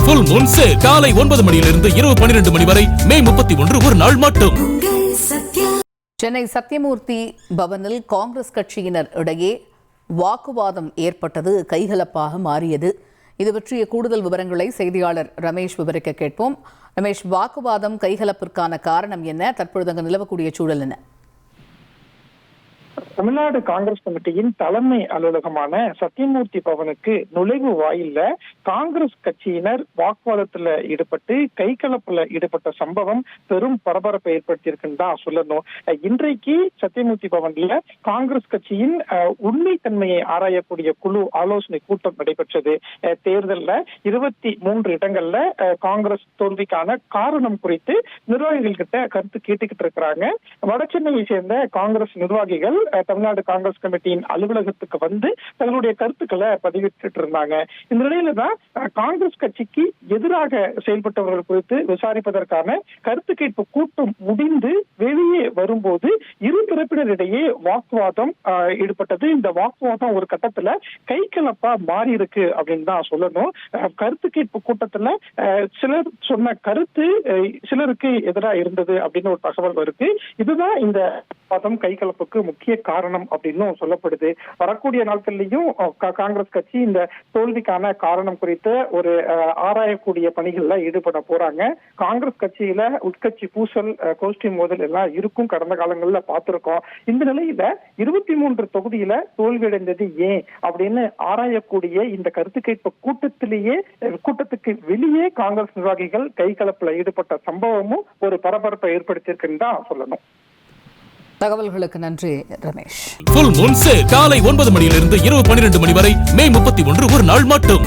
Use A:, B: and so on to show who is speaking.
A: Full Moon Sale காலை 9 மணியிலிருந்து இரவு 12 மணி வரை மே 31 ஒரு நாள் மட்டும்.
B: சென்னை சத்தியமூர்த்தி பவனில் காங்கிரஸ் கட்சியினர் இடையே வாக்குவாதம் ஏற்பட்டது, கைகலப்பாக மாறியது. இது பற்றிய கூடுதல் விவரங்களை செய்தியாளர் ரமேஷ் விவரிக்க கேட்போம். ரமேஷ், வாக்குவாதம் கைகலப்பிற்கான காரணம் என்ன? தற்பொழுது அங்கு நிலவக்கூடிய சூழல் என்ன?
C: தமிழ்நாடு காங்கிரஸ் கமிட்டியின் தலைமை அலுவலகமான சத்தியமூர்த்தி பவனுக்கு நுழைவு வாயில்ல காங்கிரஸ் கட்சியினர் வாக்குவாதத்துல ஈடுபட்டு கைகலப்புல ஈடுபட்ட சம்பவம் பெரும் பரபரப்பை ஏற்படுத்தியிருக்குன்னு தான் சொல்லணும். இன்றைக்கு சத்தியமூர்த்தி பவன்ல காங்கிரஸ் கட்சியின் உண்மைத்தன்மையை ஆராயக்கூடிய குழு ஆலோசனை கூட்டம் நடைபெற்றது. தேர்தல்ல 23 இடங்கள்ல காங்கிரஸ் தோல்விக்கான காரணம் குறித்து நிர்வாகிகள் கிட்ட கருத்து கேட்டுக்கிட்டு இருக்கிறாங்க. வடசென்னையை சேர்ந்த காங்கிரஸ் நிர்வாகிகள் தமிழ்நாடு காங்கிரஸ் கமிட்டியின் அலுவலகத்துக்கு வந்து தங்களுடைய கருத்துக்களை பதிவிட்டு இருந்தாங்க. இந்த நிலையில தான் காங்கிரஸ் கட்சிக்கு எதிராக செயல்பட்டவர்கள் குறித்து விசாரிப்பதற்கான கருத்து கேட்பு கூட்டம் முடிந்து வெளியே வரும்போது இரு தரப்பினரிடையே வாக்குவாதம் ஈடுபட்டது. இந்த வாக்குவாதம் ஒரு கட்டத்துல கைகலப்பா மாறி இருக்கு அப்படின்னு தான் சொல்லணும். கருத்து கேட்பு கூட்டத்துல சிலர் சொன்ன கருத்து சிலருக்கு எதிராக இருந்தது அப்படின்னு ஒரு தகவல் வருது. இதுதான் இந்த கைகலப்புக்கு முக்கிய காரணம் அப்படின்னு சொல்லப்படுது. வரக்கூடிய நாட்கள்லயும் காங்கிரஸ் கட்சி இந்த தோல்விக்கான காரணம் குறித்த ஒரு ஆராயக்கூடிய பணிகள்ல ஈடுபட போறாங்க. காங்கிரஸ் கட்சியில உட்கட்சி பூசல், கோஷ்டி மோதல் எல்லாம் இருக்கும், கடந்த காலங்கள்ல பார்த்திருக்கோம். இந்த நிலையில 23 தொகுதியில தோல்வியடைந்தது ஏன் அப்படின்னு ஆராயக்கூடிய இந்த கருத்து கேட்பு கூட்டத்துக்கு வெளியே காங்கிரஸ் நிர்வாகிகள் கைகலப்புல ஈடுபட்ட சம்பவமும் ஒரு பரபரப்பை ஏற்படுத்தியிருக்குன்னு தான் சொல்லணும்.
B: தகவல்களுக்கு நன்றி ரமேஷ்.
A: Full Moon Sale காலை 9 மணியிலிருந்து இரவு 12 மணி வரை மே 31 ஒரு நாள் மட்டும்.